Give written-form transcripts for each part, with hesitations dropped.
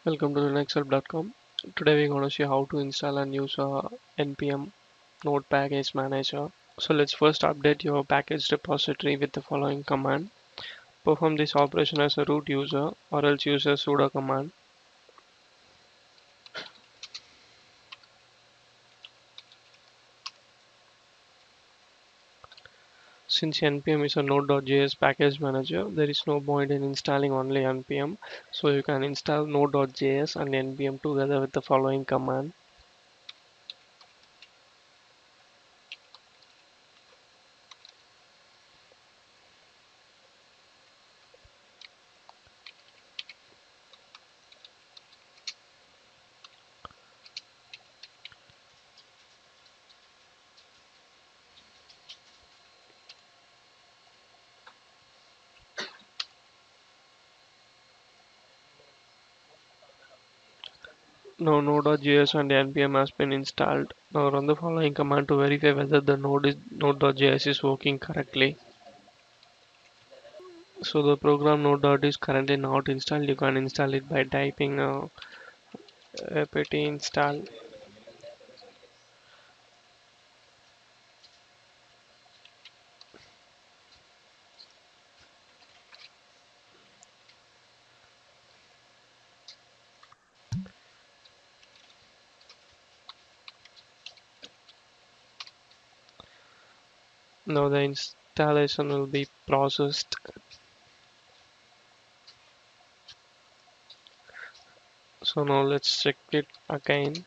Welcome to nexthelp.com. Today we're going to see how to install and use NPM node package manager. So let's first update your package repository with the following command. Perform this operation as a root user or else use a sudo command. Since NPM is a node.js package manager, there is no point in installing only NPM. So you can install node.js and NPM together with the following command. Now Node.js and npm has been installed. Now run the following command to verify whether the Node.js is working correctly. So the program Node.js is currently not installed. You can install it by typing apt install. Now the installation will be processed. So now let's check it again.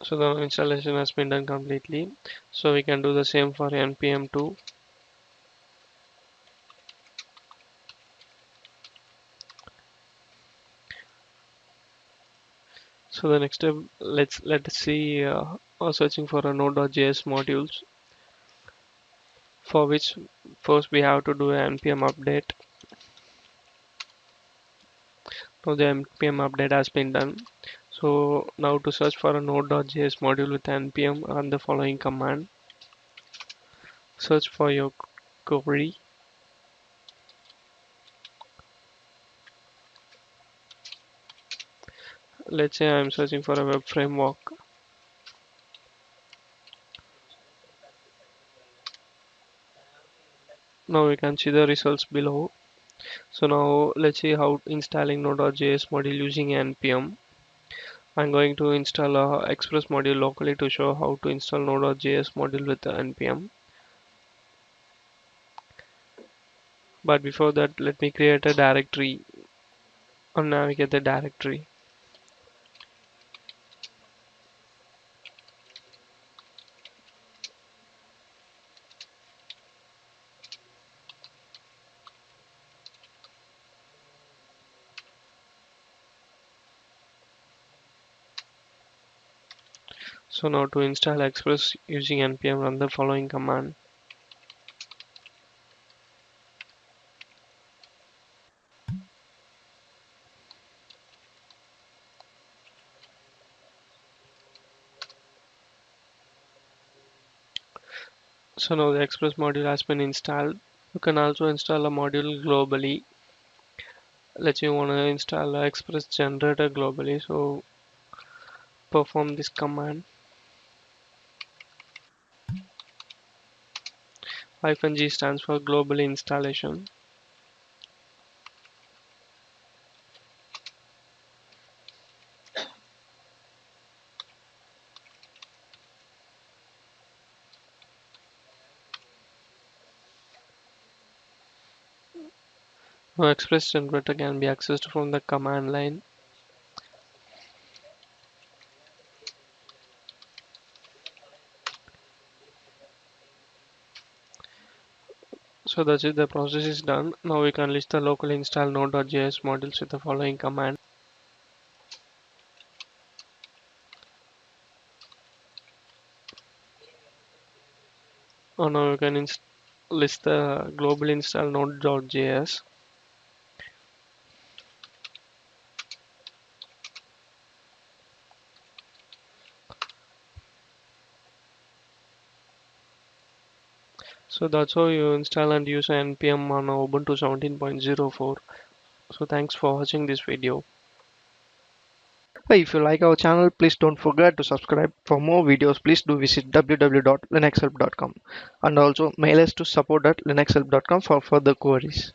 So the installation has been done completely. So we can do the same for npm too. So the next step, let's see searching for a Node.js modules, for which first we have to do an npm update. Now the npm update has been done. So now to search for a Node.js module with npm, run the following command. Search for your query. Let's say I'm searching for a web framework. Now we can see the results below. So now let's see how installing Node.js module using npm. I'm going to install a Express module locally to show how to install Node.js module with the npm. But before that, let me create a directory or navigate the directory. So now to install Express using npm, run the following command. So now the Express module has been installed. You can also install a module globally. Let's say you want to install a Express generator globally. So perform this command. -G stands for global installation. Now Express generator can be accessed from the command line. So that's it, the process is done. Now we can list the locally installed Node.js modules with the following command. Now we can list the global install Node.js. So that's how you install and use npm on Ubuntu 17.04. So thanks for watching this video. Hey, if you like our channel, please don't forget to subscribe. For more videos, please do visit www.linuxhelp.com and also mail us to support@linuxhelp.com for further queries.